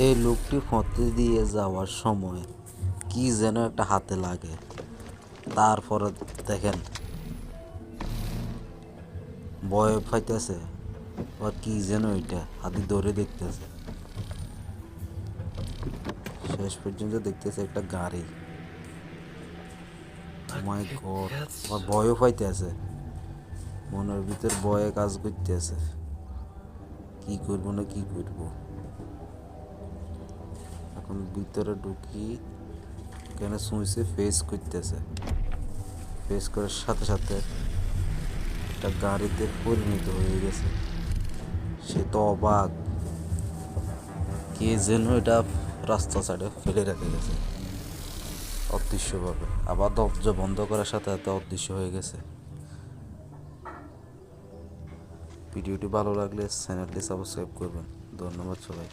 এই লোকটি পথে দিয়ে যাওয়ার সময় কি যেন একটা হাতে লাগে। তারপরে দেখেন ভয় পাইতেছে, আর কি যেন ওইটা হাতি ধরে দেখতেছে। শেষ পর্যন্ত দেখতেছে একটা গাড়ি। মাই গড, আমার ভয়ও পাইতে আছে, মনের ভিতর ভয়ে কাজ করতে আছে। কি করবো না কি করবো। এখন ভিতরে ঢুকি, কেন শুনছে ফেস করতেছে, ফেস করার সাথে সাথে একটা গাড়িতে পরিণত হয়ে গেছে। সে তো অবাক, কে যেন এটা রাস্তা সাইডে ফেলে রেখে গেছে অদৃশ্যভাবে। আবার দরজা বন্ধ করার সাথে সাথে অদৃশ্য হয়ে গেছে। ভিডিওটি ভালো লাগলে চ্যানেলটি সাবস্ক্রাইব করবেন। ধন্যবাদ সবাই।